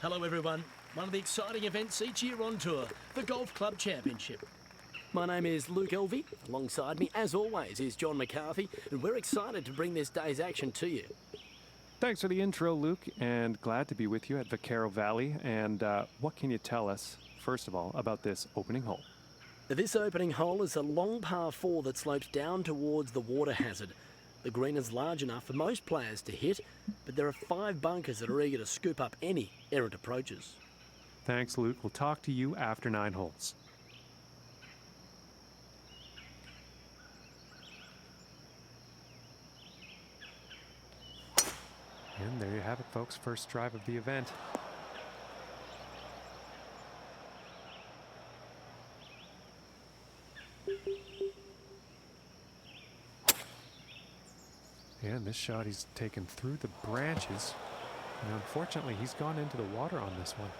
Hello everyone, one of the exciting events each year on tour, the Golf Club Championship. My name is Luke Elvey. Alongside me, as always, is John McCarthy, and we're excited to bring this day's action to you. Thanks for the intro, Luke, and glad to be with you at Vaquero Valley. And what can you tell us, first of all, about this opening hole? This opening hole is a long par 4 that slopes down towards the water hazard. The green is large enough for most players to hit, but there are 5 bunkers that are eager to scoop up any errant approaches. Thanks, Luke. We'll talk to you after 9 holes. And there you have it, folks. First drive of the event. And this shot he's taken through the branches. And unfortunately, he's gone into the water on this one.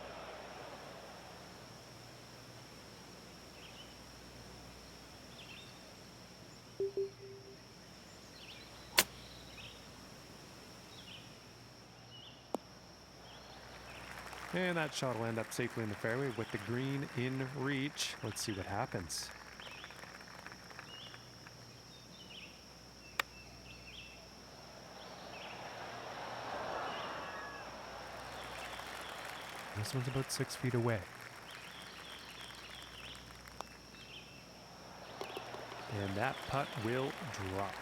And that shot will end up safely in the fairway with the green in reach. Let's see what happens. This one's about 6 feet away. And that putt will drop.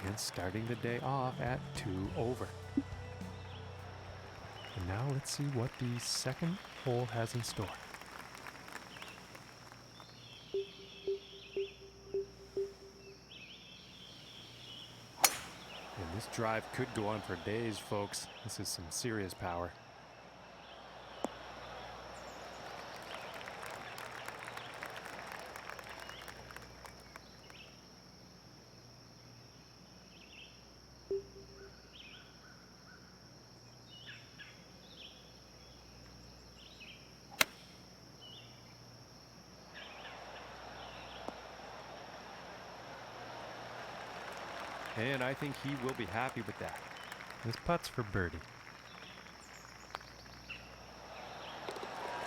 And starting the day off at 2 over. And now let's see what the second hole has in store. And this drive could go on for days, folks. This is some serious power. And I think he will be happy with that. This putt's for birdie.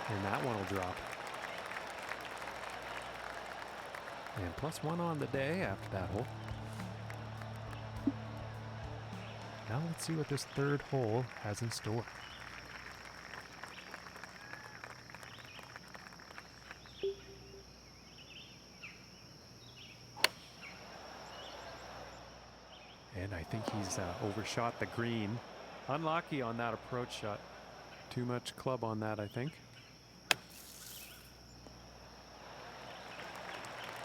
And that one will drop. And +1 on the day after that hole. Now let's see what this third hole has in store. And I think he's overshot the green. Unlucky on that approach shot. Too much club on that, I think.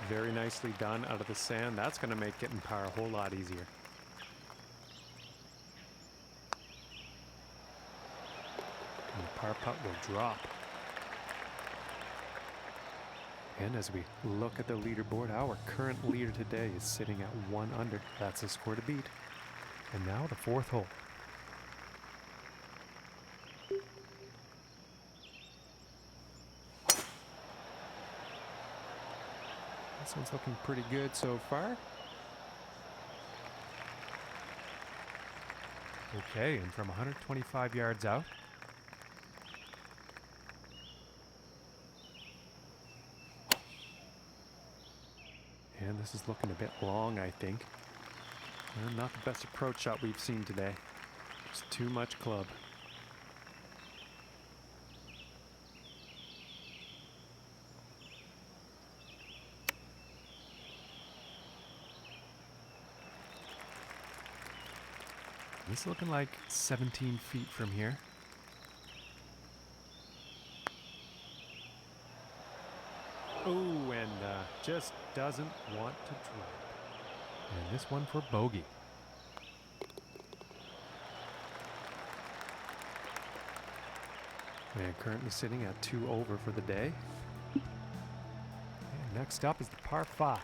Very nicely done out of the sand. That's going to make getting par a whole lot easier. And the par putt will drop. And as we look at the leaderboard, our current leader today is sitting at 1 under. That's the score to beat. And now the fourth hole. This one's looking pretty good so far. Okay, and from 125 yards out. And this is looking a bit long, I think. And not the best approach shot we've seen today. Just too much club. This is looking like 17 feet from here. Oh, and just doesn't want to drop. And this one for bogey. And currently sitting at 2 over for the day. And next up is the par 5.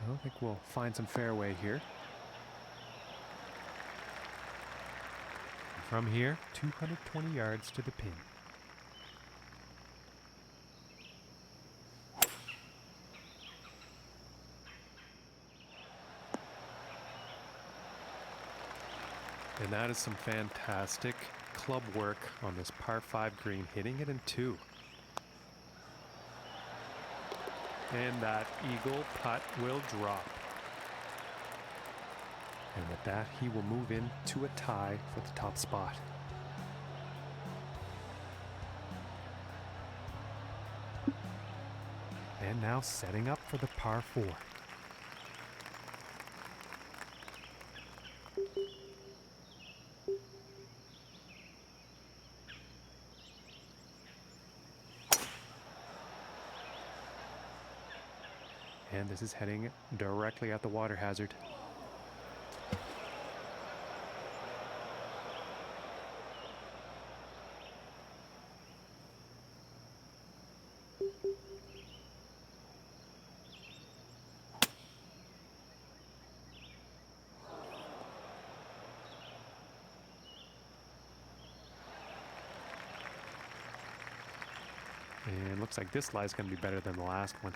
I think we'll find some fairway here. From here, 220 yards to the pin. And that is some fantastic club work on this par 5 green, hitting it in 2. And that eagle putt will drop. And with that, he will move in to a tie for the top spot. And now setting up for the par 4. And this is heading directly at the water hazard. And looks like this lie is going to be better than the last one.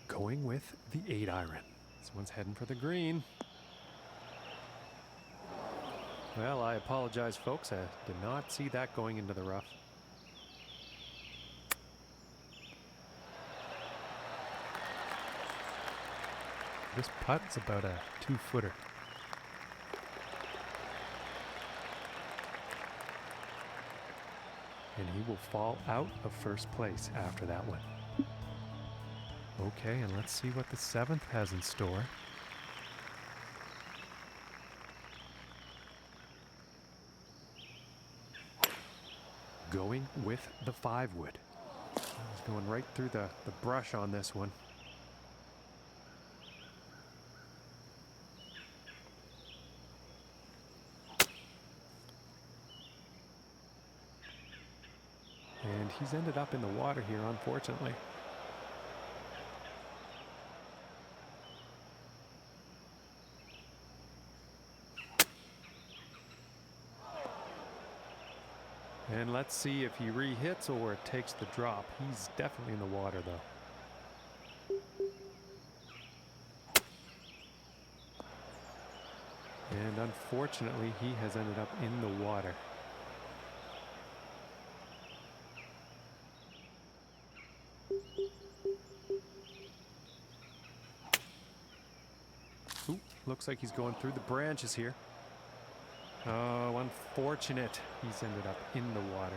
Going with the 8-iron. This one's heading for the green. Well, I apologize, folks. I did not see that going into the rough. This putt's about a 2-footer. And he will fall out of first place after that one. Okay, and let's see what the 7th has in store. Going with the 5-wood. He's going right through the brush on this one. And he's ended up in the water here, unfortunately. And let's see if he re-hits or takes the drop. He's definitely in the water, though. And unfortunately, he has ended up in the water. Ooh, looks like he's going through the branches here. Oh, unfortunate. He's ended up in the water.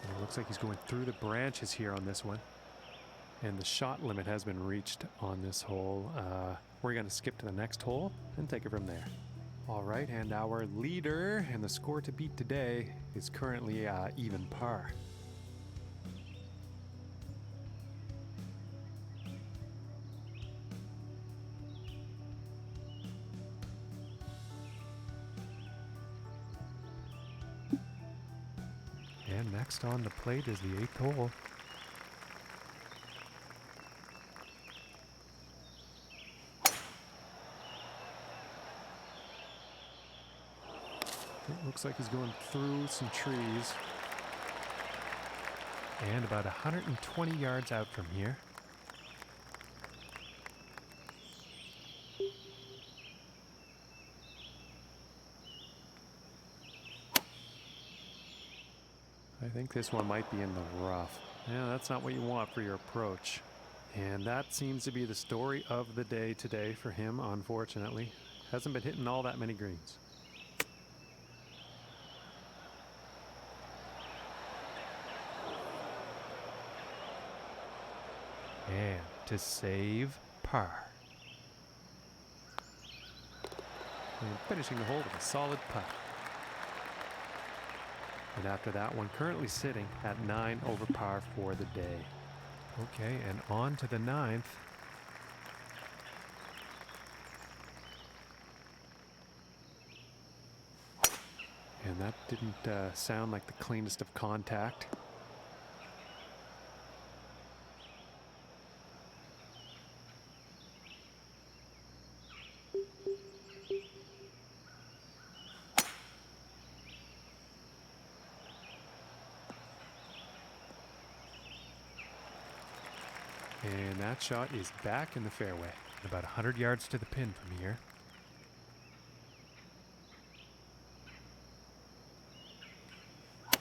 And it looks like he's going through the branches here on this one. And the shot limit has been reached on this hole. We're going to skip to the next hole and take it from there. All right, and our leader and the score to beat today is currently even par. And next on the plate is the 8th hole. It looks like he's going through some trees. And about 120 yards out from here. I think this one might be in the rough. Yeah, that's not what you want for your approach. And that seems to be the story of the day today for him, unfortunately. Hasn't been hitting all that many greens. And to save par. And finishing the hole with a solid putt. And after that one, currently sitting at 9 over par for the day. Okay, and on to the 9th. And that didn't sound like the cleanest of contact. And that shot is back in the fairway, about 100 yards to the pin from here. I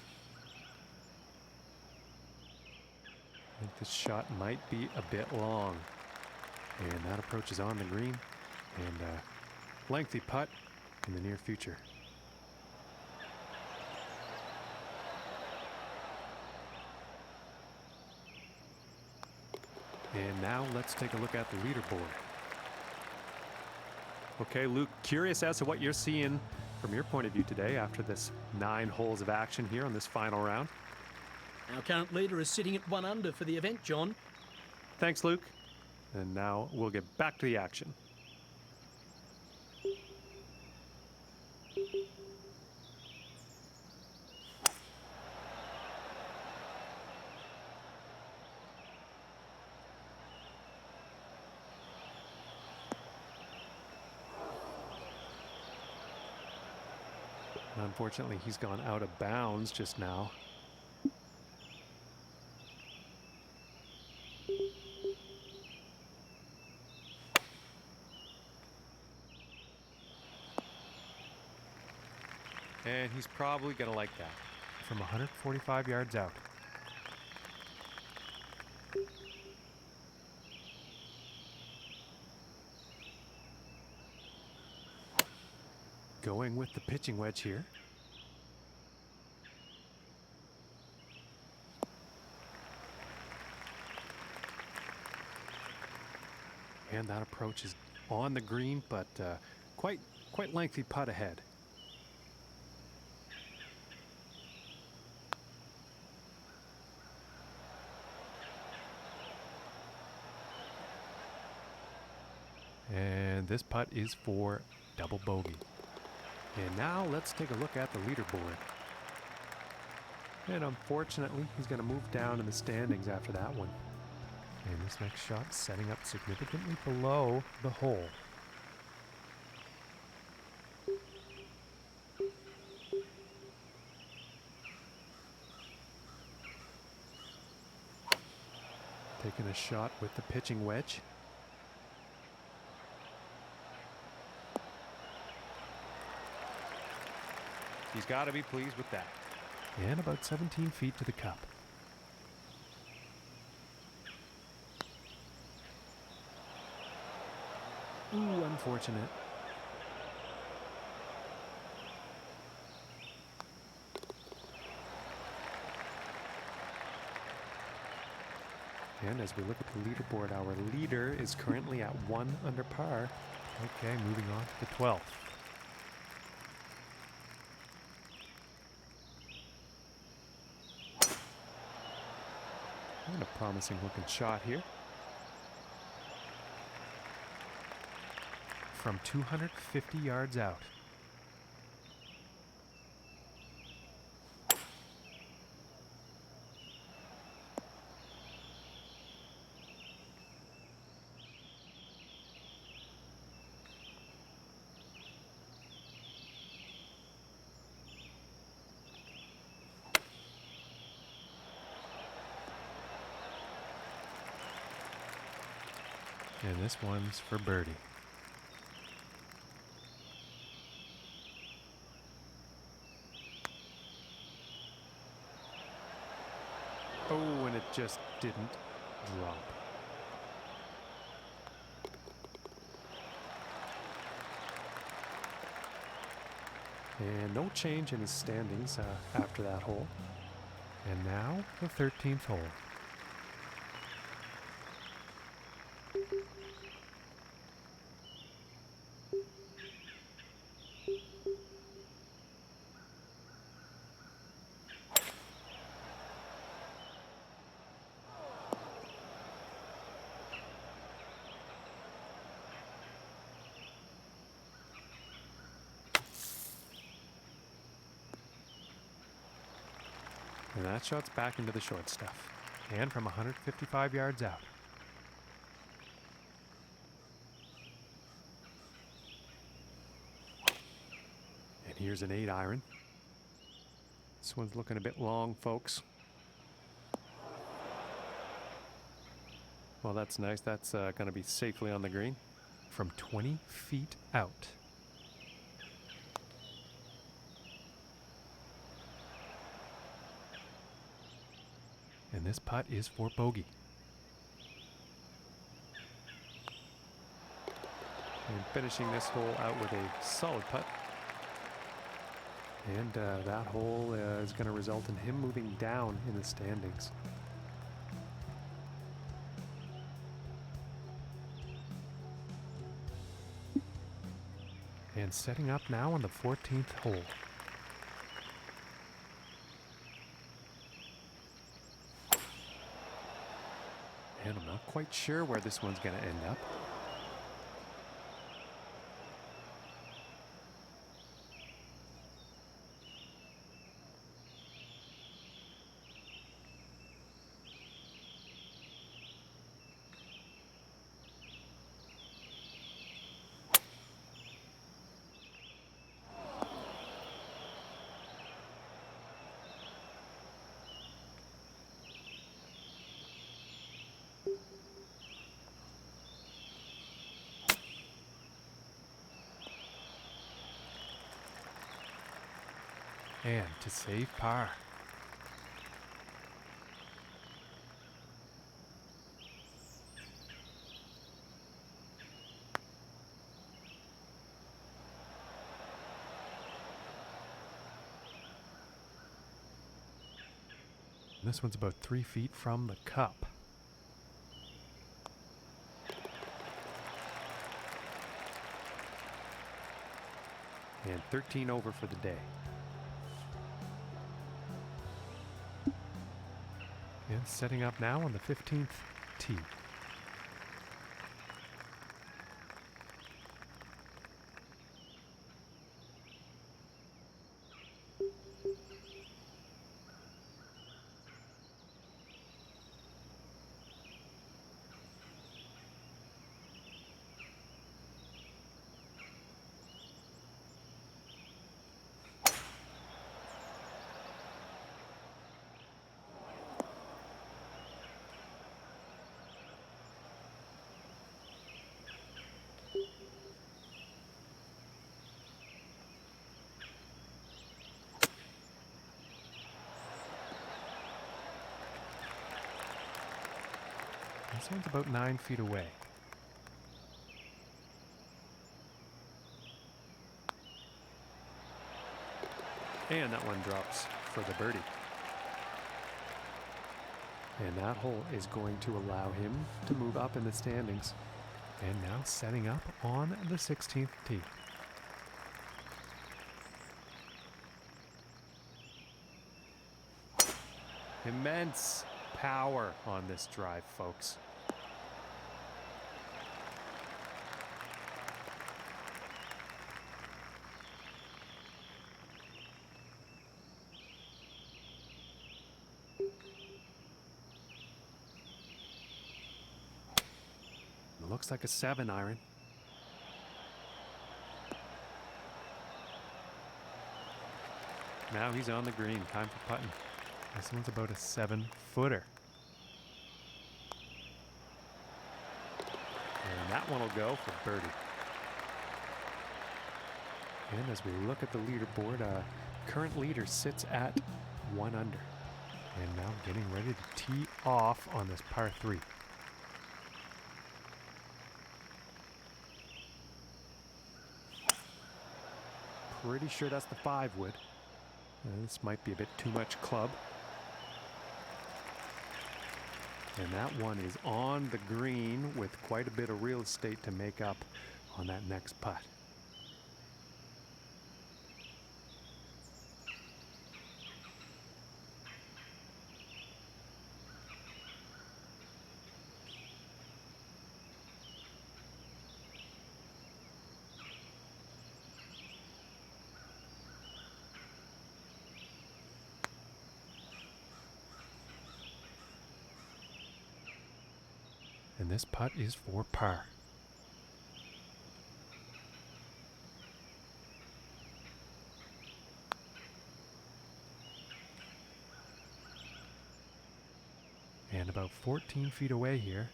think this shot might be a bit long. And that approach is on the green, and a lengthy putt in the near future. And now let's take a look at the leaderboard. Okay, Luke, curious as to what you're seeing from your point of view today after this 9 holes of action here on this final round. Our current leader is sitting at 1 under for the event, John. Thanks, Luke. And now we'll get back to the action. Unfortunately, he's gone out of bounds just now. And he's probably going to like that from 145 yards out. Going with the pitching wedge here. And that approach is on the green, but quite lengthy putt ahead. And this putt is for double bogey. And now let's take a look at the leaderboard. And unfortunately, he's going to move down in the standings after that one. And this next shot setting up significantly below the hole. Taking a shot with the pitching wedge. He's got to be pleased with that. And about 17 feet to the cup. Ooh, unfortunate. And as we look at the leaderboard, our leader is currently at 1 under par. Okay, moving on to the 12th. And a promising looking shot here. From 250 yards out. And this one's for birdie. Oh, and it just didn't drop. And no change in his standings after that hole. And now the 13th hole. And that shot's back into the short stuff. And from 155 yards out. And here's an 8-iron. This one's looking a bit long, folks. Well, that's nice. That's going to be safely on the green from 20 feet out. And this putt is for bogey. And finishing this hole out with a solid putt. And that hole is going to result in him moving down in the standings. And setting up now on the 14th hole. And I'm not quite sure where this one's going to end up. And to save par. This one's about 3 feet from the cup. And 13 over for the day. And setting up now on the 15th tee. This one's about 9 feet away. And that one drops for the birdie. And that hole is going to allow him to move up in the standings. And now setting up on the 16th tee. Immense power on this drive, folks. Looks like a 7-iron. Now he's on the green. Time for putting. This one's about a 7-footer. And that one will go for birdie. And as we look at the leaderboard, current leader sits at 1 under. And now getting ready to tee off on this par 3. Pretty sure that's the 5 wood. This might be a bit too much club. And that one is on the green with quite a bit of real estate to make up on that next putt. this putt is for par. And about 14 feet away here.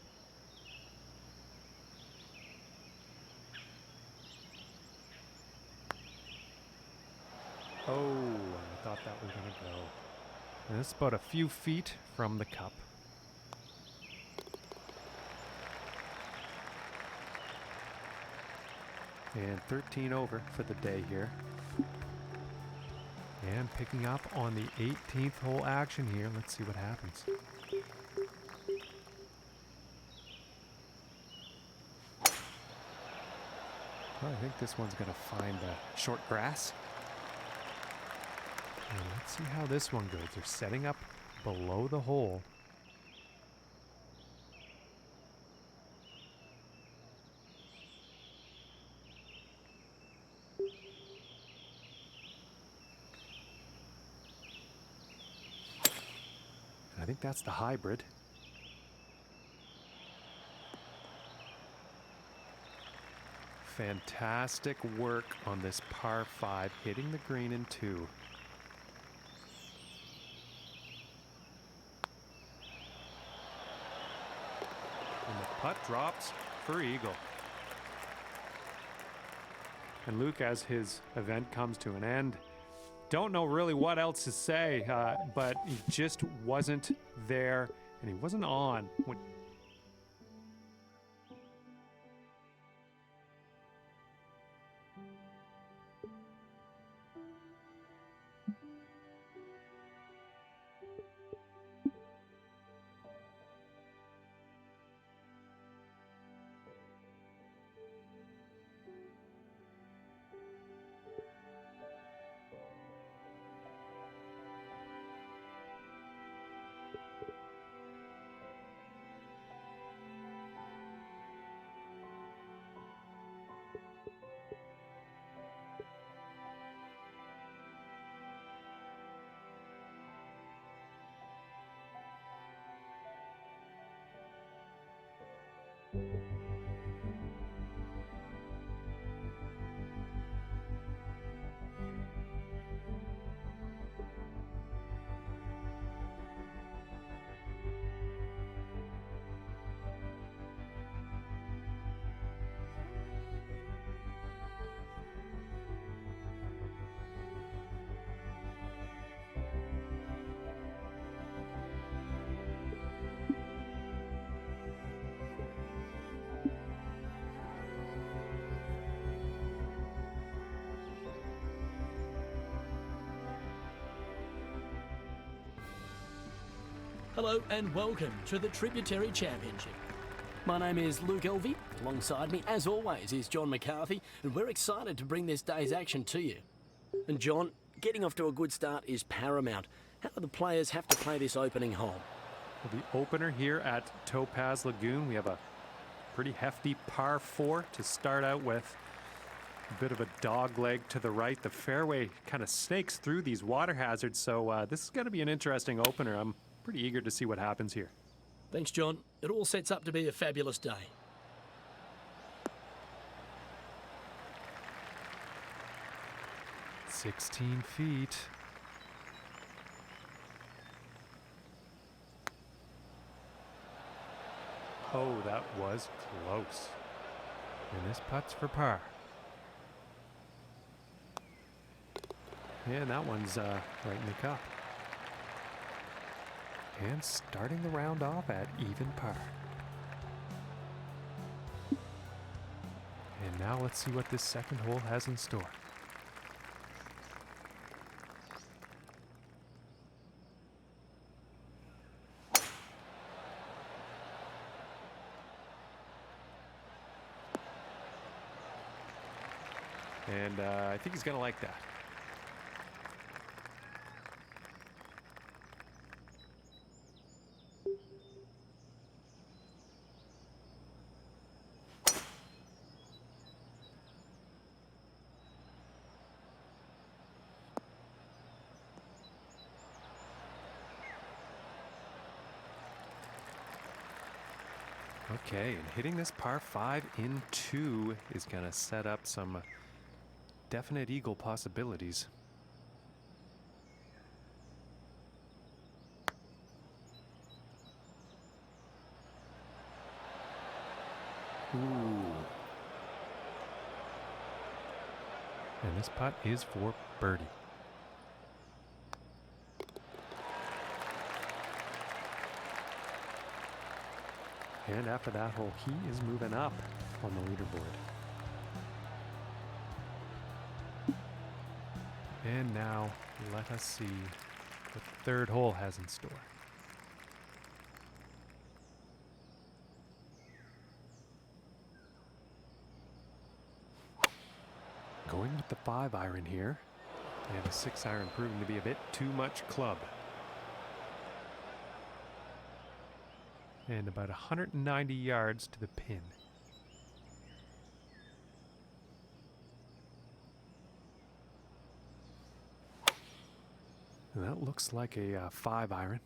Oh, I thought that was going to go. And it's about a few feet from the cup. And 13 over for the day here. And picking up on the 18th hole action here. Let's see what happens. Well, I think this one's going to find the short grass. And let's see how this one goes. They're setting up below the hole. I think that's the hybrid. Fantastic work on this par 5, hitting the green in 2. And the putt drops for eagle. And Luke, as his event comes to an end, don't know really what else to say, but he just wasn't there and he wasn't on when. Hello and welcome to the Tributary Championship. My name is Luke Elvey. Alongside me, as always, is John McCarthy, and we're excited to bring this day's action to you. And John, getting off to a good start is paramount. How do the players have to play this opening hole? Well, the opener here at Topaz Lagoon, we have a pretty hefty par 4 to start out with. A bit of a dog leg to the right. The fairway kind of snakes through these water hazards, so this is going to be an interesting opener. I'm pretty eager to see what happens here. Thanks, John. It all sets up to be a fabulous day. "16 feet. Oh, that was close. And this putt's for par. And that one's right in the cup. And starting the round off at even par. And now let's see what this second hole has in store. And I think he's going to like that. Okay, and hitting this par 5 in 2 is going to set up some definite eagle possibilities. Ooh. And this putt is for birdie. And after that hole, he is moving up on the leaderboard. And now, let us see what the third hole has in store. Going with the 5-iron here, and a 6-iron proving to be a bit too much club. And about 190 yards to the pin. And that looks like a 5-iron.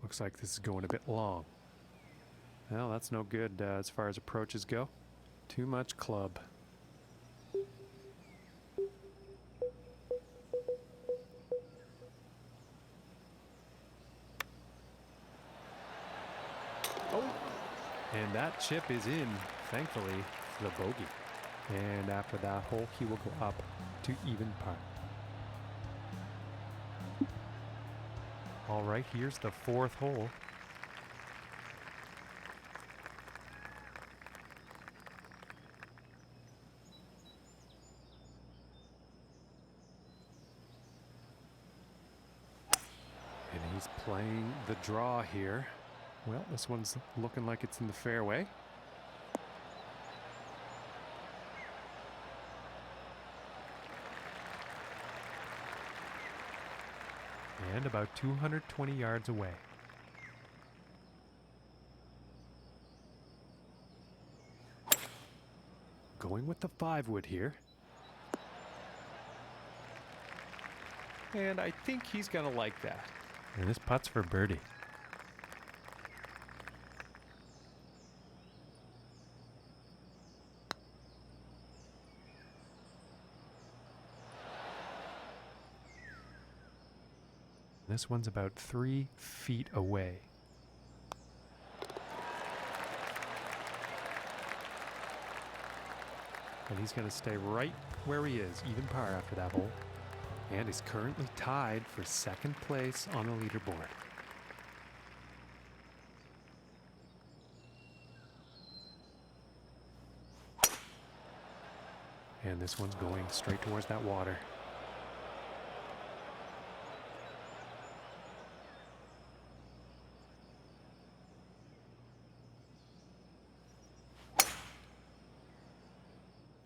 Looks like this is going a bit long. Well, that's no good as far as approaches go. Too much club. And that chip is in, thankfully, for the bogey. And after that hole, he will go up to even par. All right, here's the 4th hole. And he's playing the draw here. Well, this one's looking like it's in the fairway. And about 220 yards away. Going with the 5-wood here. And I think he's gonna like that. And this putt's for birdie. This one's about 3 feet away. And he's going to stay right where he is, even par after that hole. And he's currently tied for 2nd place on the leaderboard. And this one's going straight towards that water.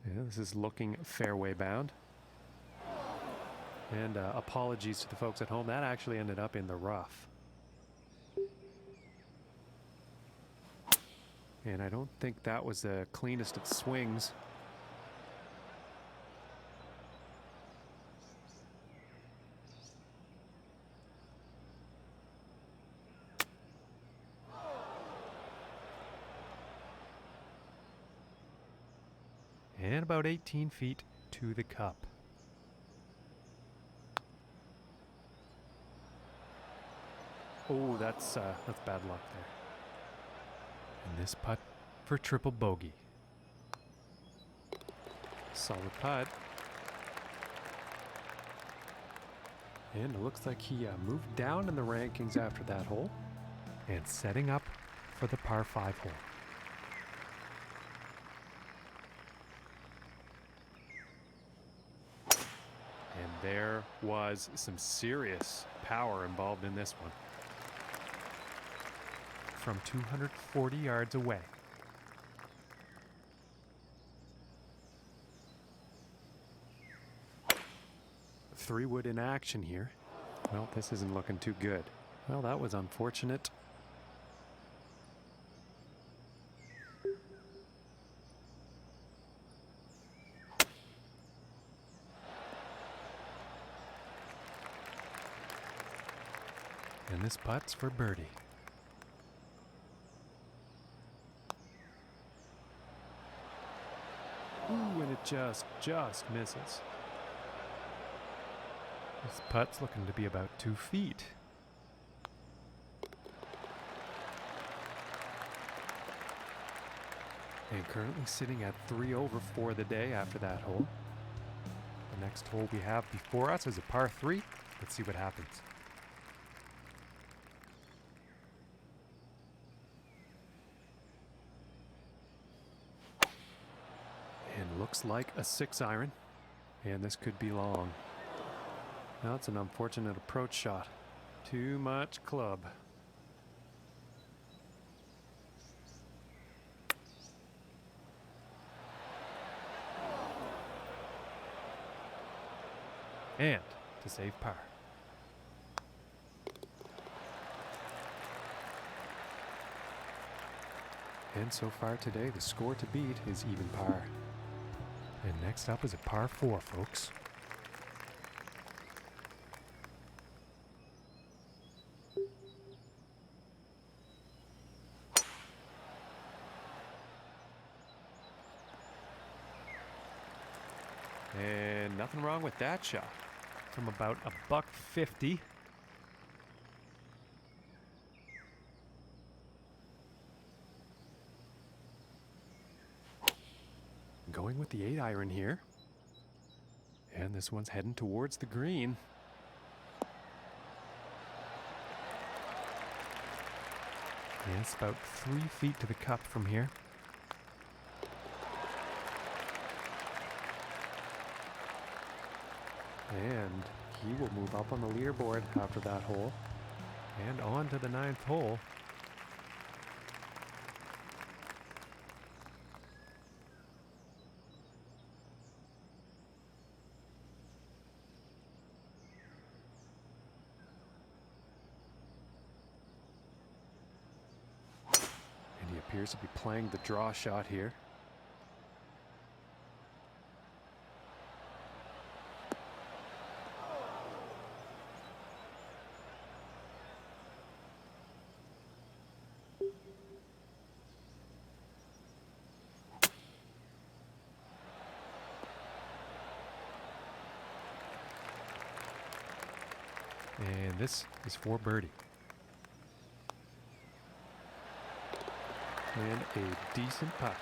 Yeah, this is looking fairway bound. And apologies to the folks at home, that actually ended up in the rough. And I don't think that was the cleanest of swings. And about 18 feet to the cup. Oh, that's bad luck there. And this putt for triple bogey. Solid putt. And it looks like he moved down in the rankings after that hole. And setting up for the par 5 hole. And there was some serious power involved in this one. From 240 yards away. Three-wood in action here. Well, this isn't looking too good. Well, that was unfortunate. And this putt's for birdie. it just misses. This putt's looking to be about 2 feet. And currently sitting at 3 over for the day after that hole. The next hole we have before us is a par 3. Let's see what happens. And looks like a 6-iron. And this could be long. Now it's an unfortunate approach shot. Too much club. And to save par. And so far today, the score to beat is even par. And next up is a par 4, folks. And nothing wrong with that shot. From about $150. Going with the 8-iron here. And this one's heading towards the green. And it's about 3 feet to the cup from here. And he will move up on the leaderboard after that hole. And on to the 9th hole. And he appears to be playing the draw shot here. And this is for birdie. And a decent putt.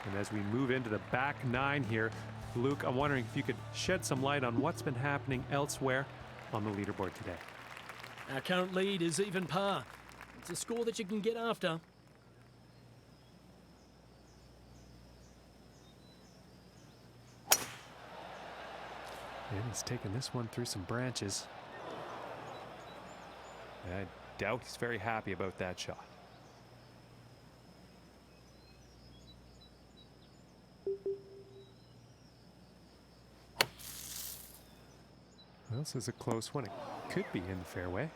And as we move into the back 9 here, Luke, I'm wondering if you could shed some light on what's been happening elsewhere on the leaderboard today. Our current lead is even par. It's a score that you can get after. And he's taking this one through some branches. I doubt he's very happy about that shot. Well, this is a close one. It could be in the fairway.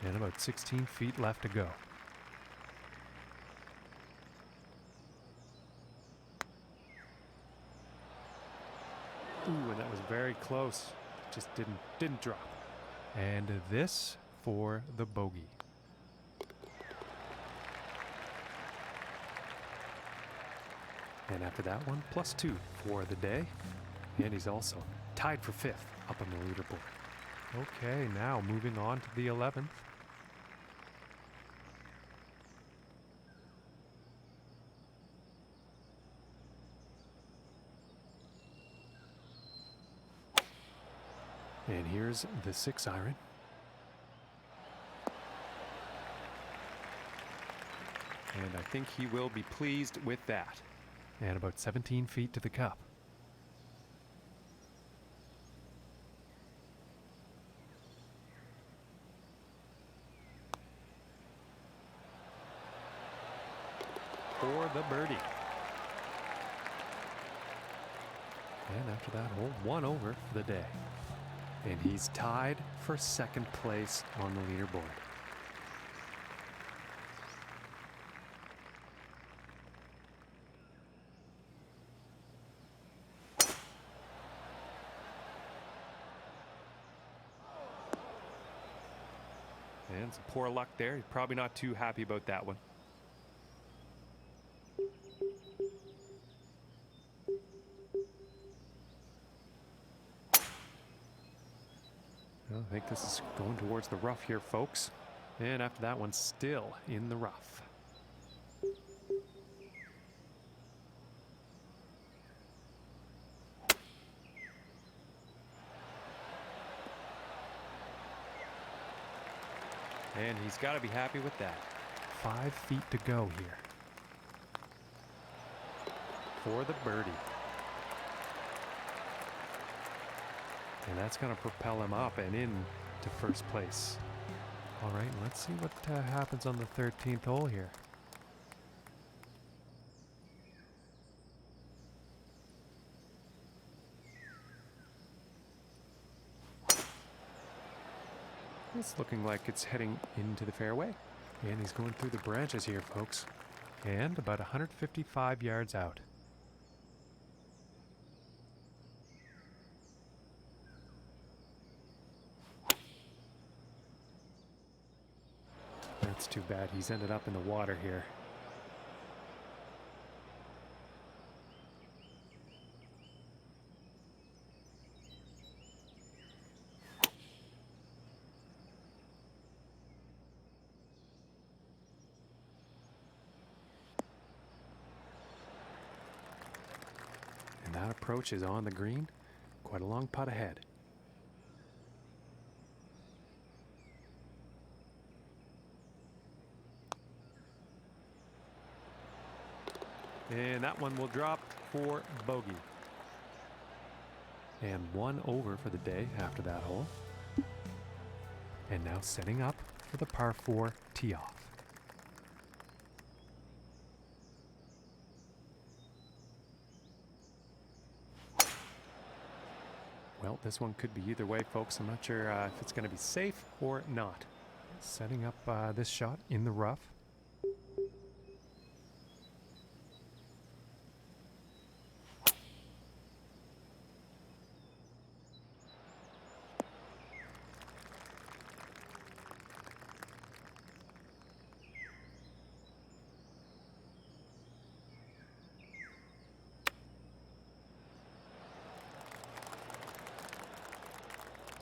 And about 16 feet left to go. Ooh, and that was very close. Just didn't drop. And this for the bogey. And after that one, +2 for the day. And he's also tied for 5th up on the leaderboard. Okay, now moving on to the 11th. And here's the 6-iron. And I think he will be pleased with that. And about 17 feet to the cup. For the birdie. And after that hole, 1 over for the day. And he's tied for 2nd place on the leaderboard. Again, some poor luck there. He's probably not too happy about that one. Well, I think this is going towards the rough here, folks. And after that one, still in the rough. And he's got to be happy with that. 5 feet to go here for the birdie. And that's going to propel him up and in to first place. All right, let's see what happens on the 13th hole here. It's looking like it's heading into the fairway. And he's going through the branches here, folks. And about 155 yards out. That's too bad. He's ended up in the water here. And that approach is on the green. Quite a long putt ahead. And that one will drop for bogey. And 1 over for the day after that hole. And now setting up for the par 4 tee off. Well, this one could be either way, folks. I'm not sure if it's going to be safe or not. Setting up this shot in the rough.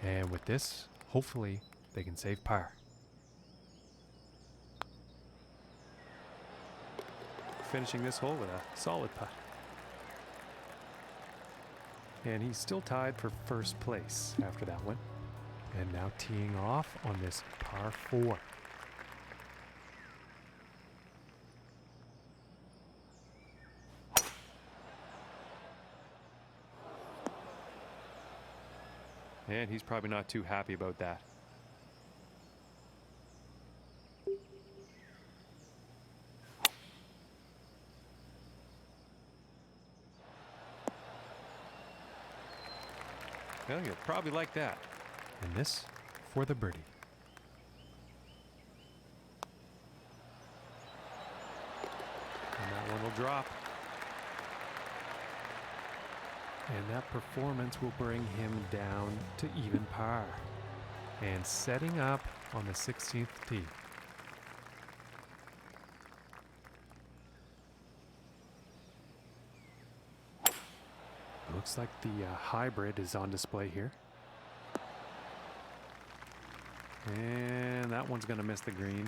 And with this, hopefully, they can save par. Finishing this hole with a solid putt. And he's still tied for first place after that one. And now teeing off on this par 4. And he's probably not too happy about that. Well, you'll probably like that. And this for the birdie. And that one will drop. And that performance will bring him down to even par. And setting up on the 16th tee. Looks like the hybrid is on display here. And that one's going to miss the green.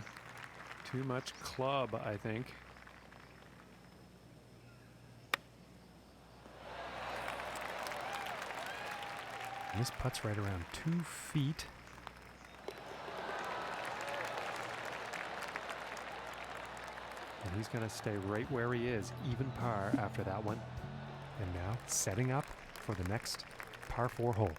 Too much club, I think. And this putt's right around 2 feet. And he's going to stay right where he is, even par after that one. And now setting up for the next par 4 hole.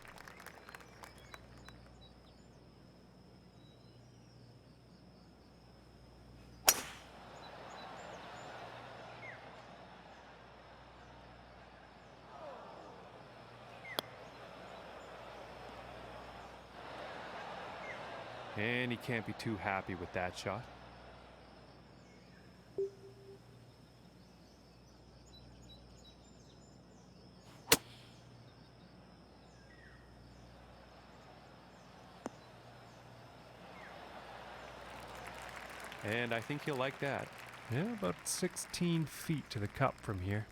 And he can't be too happy with that shot. And I think he'll like that. Yeah, about 16 feet to the cup from here.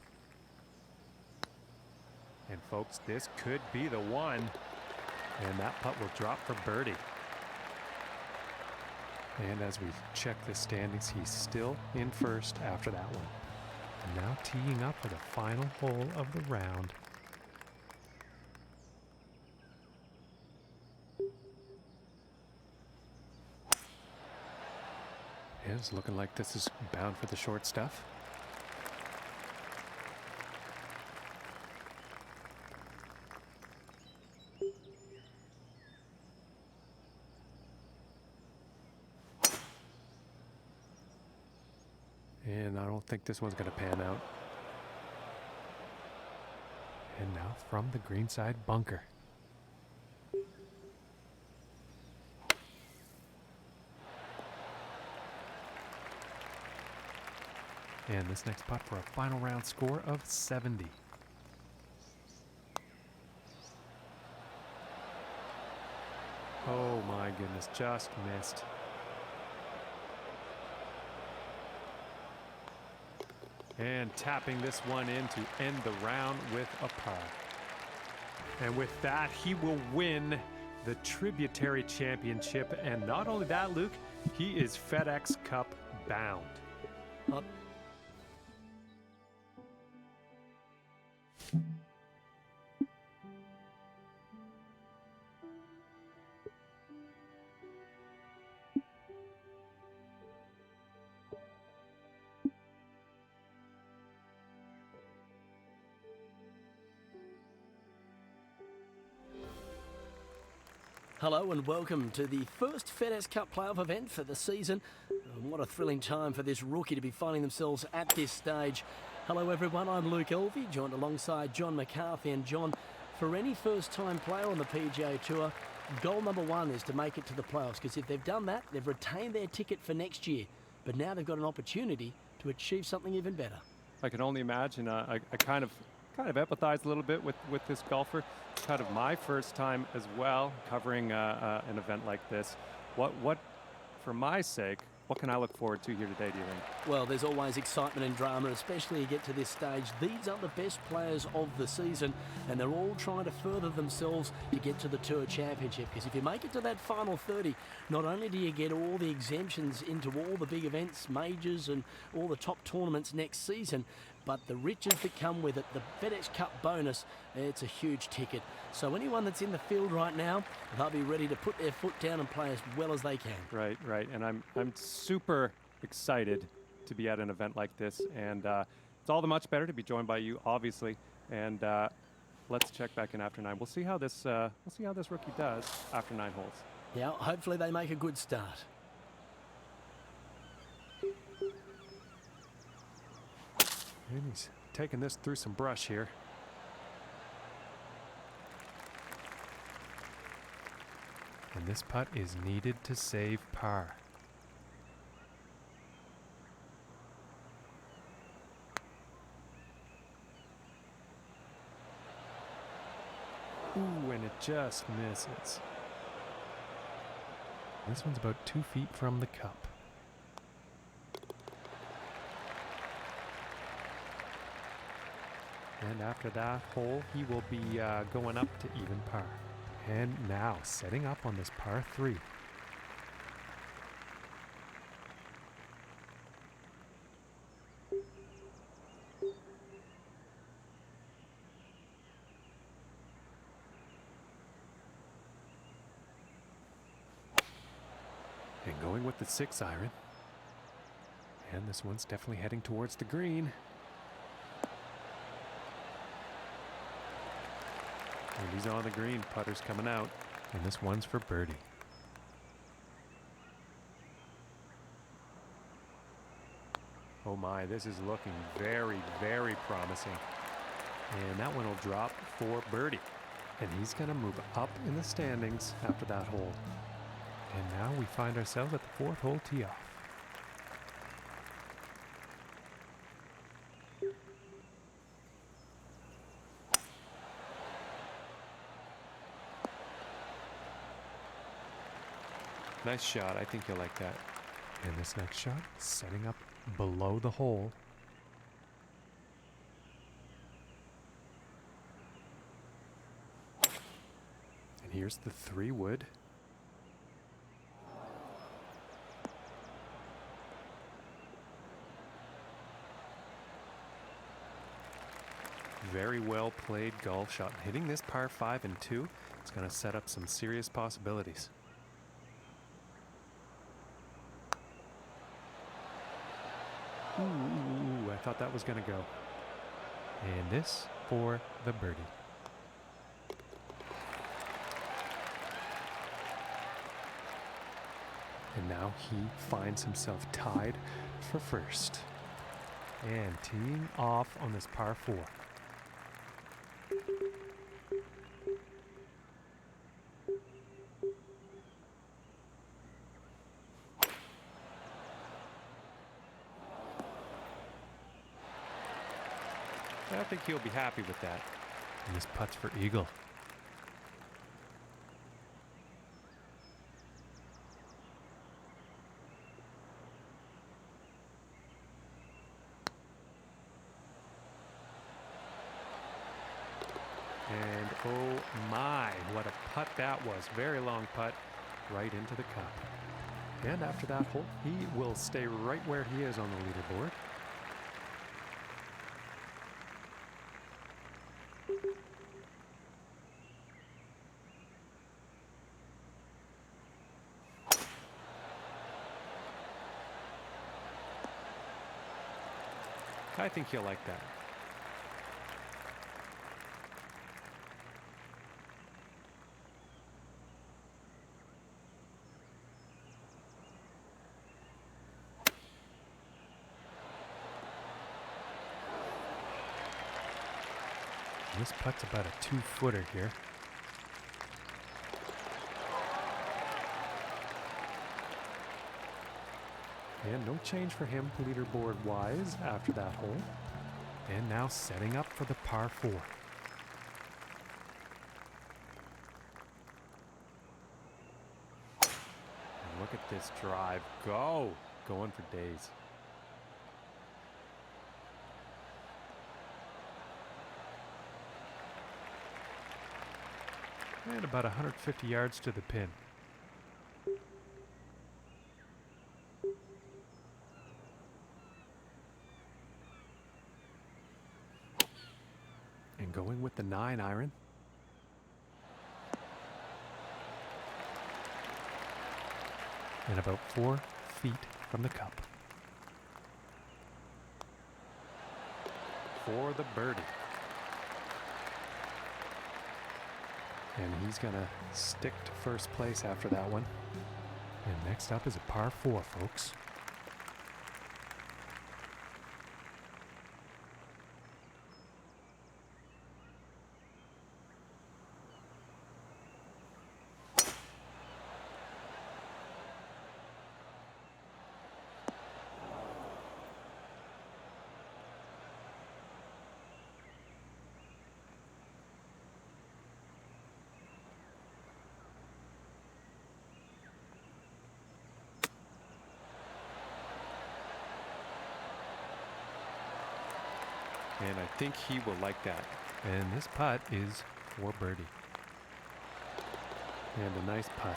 And folks, this could be the one. And that putt will drop for birdie. And as we check the standings, he's still in first after that one. And now teeing up for the final hole of the round. Yeah, it's looking like this is bound for the short stuff. And I don't think this one's going to pan out. And now from the greenside bunker. And this next putt for a final round score of 70. Oh my goodness, just missed. And tapping this one in to end the round with a par. And with that, he will win the Tributary Championship. And not only that, Luke, he is FedEx Cup bound. Hello and welcome to the first FedEx Cup playoff event for the season. What a thrilling time for this rookie to be finding themselves at this stage. Hello everyone, I'm Luke Elvey, joined alongside John McCarthy. And John, for any first-time player on the PGA Tour, goal number one is to make it to the playoffs, because if they've done that, they've retained their ticket for next year. But now they've got an opportunity to achieve something even better. I can only imagine. I kind of empathize a little bit with this golfer. Kind of my first time as well covering an event like this. What, for my sake, what can I look forward to here today, do you think? Well, there's always excitement and drama, especially you get to this stage. These are the best players of the season, and they're all trying to further themselves to get to the Tour Championship. Because if you make it to that final 30, not only do you get all the exemptions into all the big events, majors, and all the top tournaments next season, but the riches that come with it, the FedEx Cup bonus, it's a huge ticket. So anyone that's in the field right now, they'll be ready to put their foot down and play as well as they can. Right. And I'm super excited to be at an event like this, and it's all the much better to be joined by you, obviously. And let's check back in after 9. We'll see how this rookie does after 9 holes. Yeah, hopefully they make a good start. And he's taking this through some brush here. And this putt is needed to save par. Ooh, and it just misses. This one's about 2 feet from the cup. And after that hole, he will be going up to even par. And now setting up on this par 3. And going with the 6 iron. And this one's definitely heading towards the green. And he's on the green, putter's coming out. And this one's for birdie. Oh my, this is looking very, very promising. And that one will drop for birdie. And he's gonna move up in the standings after that hole. And now we find ourselves at the 4th hole tee off. Nice shot. I think you'll like that. And this next shot, setting up below the hole. And here's the 3-wood. Very well played golf shot. Hitting this par 5 and 2, it's going to set up some serious possibilities. Ooh, I thought that was going to go. And this for the birdie. And now he finds himself tied for first. And teeing off on this par 4. I think he'll be happy with that. And this putt's for eagle. And oh my, what a putt that was. Very long putt right into the cup. And after that hole, he will stay right where he is on the leaderboard. I think he'll like that. This putt's about a 2-footer here. And no change for him leaderboard-wise after that hole. And now setting up for the par 4. And look at this drive. Go! Going for days. And about 150 yards to the pin. And going with the 9-iron. And about 4 feet from the cup. For the birdie. And he's going to stick to first place after that one. And next up is a par 4, folks. And I think he will like that. And this putt is for birdie. And a nice putt.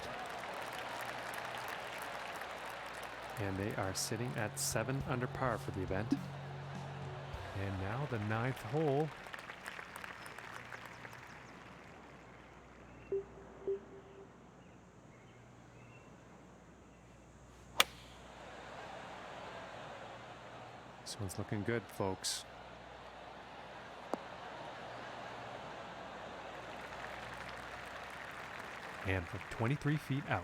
And they are sitting at 7 under par for the event. And now the 9th hole. This one's looking good, folks. And from 23 feet out.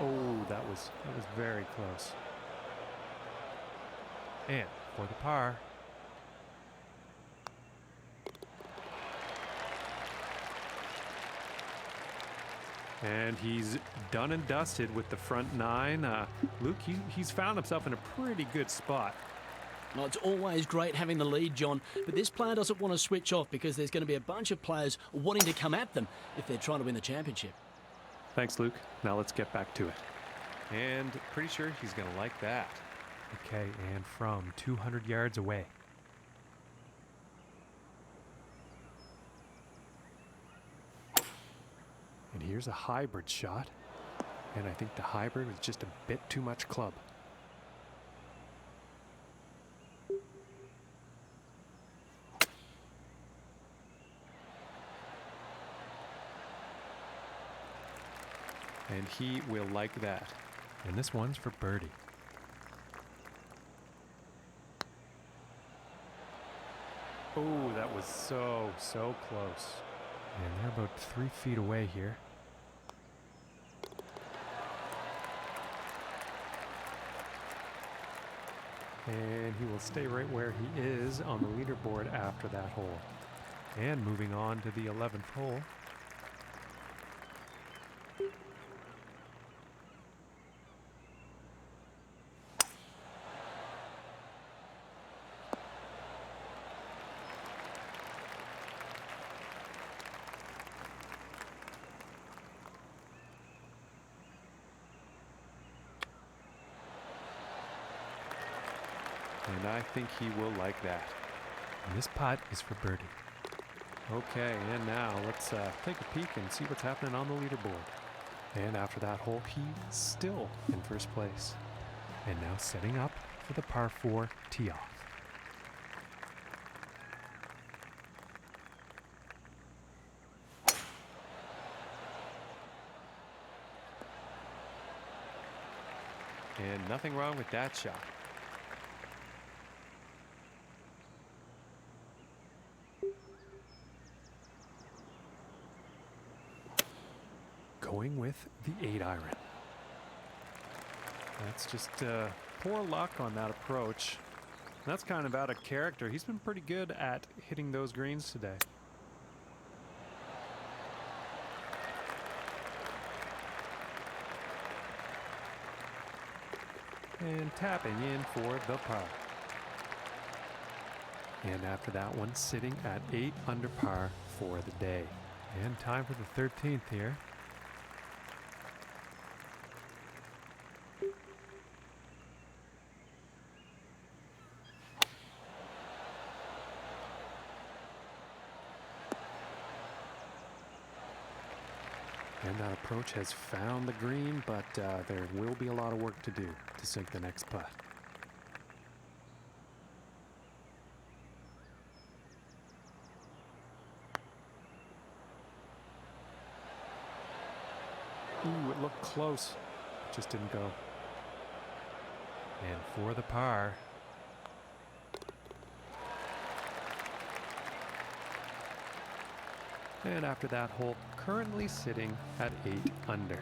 Oh, that was very close. And for the par. And he's done and dusted with the front 9. Luke, he's found himself in a pretty good spot. Well, it's always great having the lead, John, but this player doesn't want to switch off because there's going to be a bunch of players wanting to come at them if they're trying to win the championship. Thanks, Luke. Now let's get back to it. And pretty sure he's going to like that. Okay, and from 200 yards away. And here's a hybrid shot. And I think the hybrid was just a bit too much club. And he will like that. And this one's for birdie. Oh, that was so close. And they're about 3 feet away here. And he will stay right where he is on the leaderboard after that hole. And moving on to the 11th hole. And I think he will like that. And this putt is for birdie. Okay, and now let's take a peek and see what's happening on the leaderboard. And after that hole, he's still in first place. And now setting up for the par 4 tee off. And nothing wrong with that shot. Going with the 8-iron. That's just poor luck on that approach. That's kind of out of character. He's been pretty good at hitting those greens today. And tapping in for the par. And after that one, sitting at 8 under par for the day. And time for the 13th here. And that approach has found the green, but there will be a lot of work to do to sink the next putt. Ooh, it looked close. It just didn't go. And for the par. And after that hole, currently sitting at 8 under.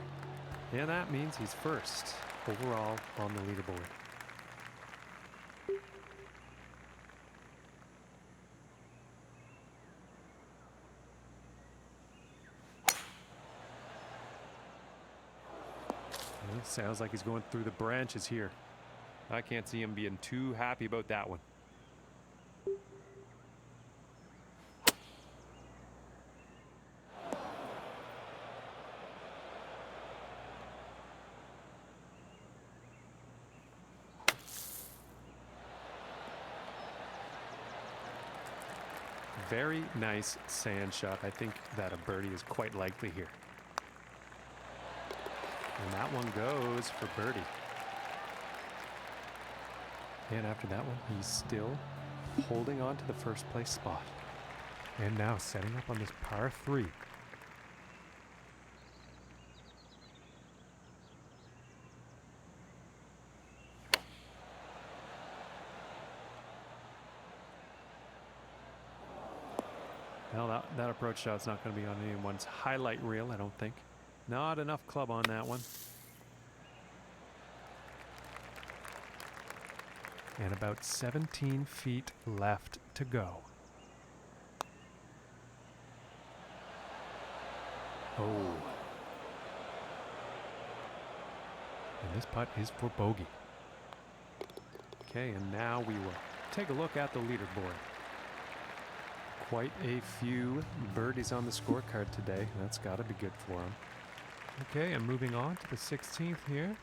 And that means he's first overall on the leaderboard. It sounds like he's going through the branches here. I can't see him being too happy about that one. Very nice sand shot. I think that a birdie is quite likely here. And that one goes for birdie. And after that one, he's still holding on to the first place spot. And now setting up on this par 3. Well, that approach shot's not going to be on anyone's highlight reel, I don't think. Not enough club on that one. And about 17 feet left to go. Oh. And this putt is for bogey. Okay, and now we will take a look at the leaderboard. Quite a few birdies on the scorecard today. That's got to be good for him. Okay, and moving on to the 16th here.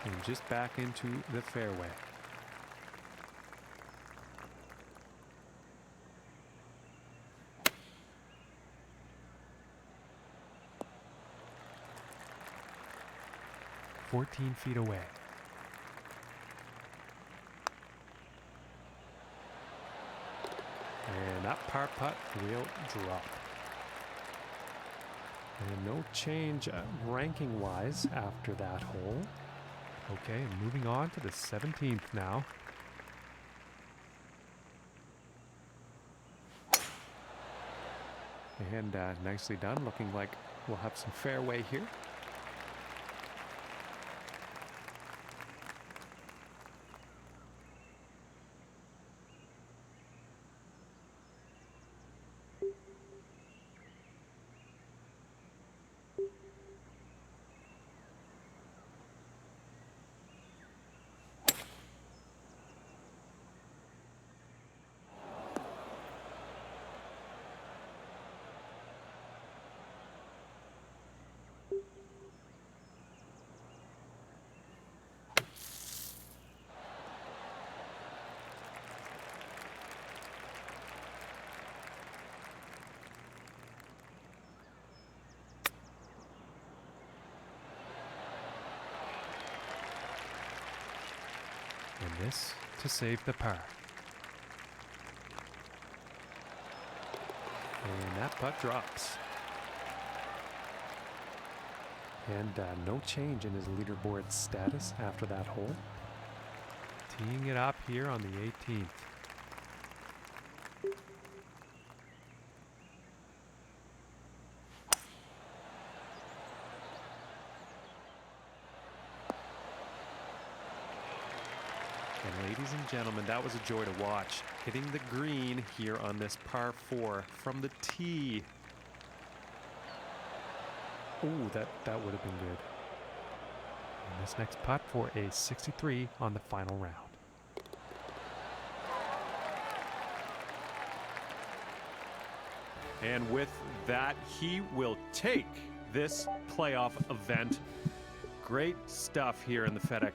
And just back into the fairway. "14 feet away. And that par putt will drop. And no change ranking-wise after that hole. Okay, and moving on to the 17th now. And nicely done. Looking like we'll have some fairway here. And this to save the par. And that putt drops. And no change in his leaderboard status after that hole. Teeing it up here on the 18th. And ladies and gentlemen, that was a joy to watch. Hitting the green here on this par 4 from the tee. Ooh, that would have been good. And this next putt for a 63 on the final round. And with that, he will take this playoff event. Great stuff here in the FedEx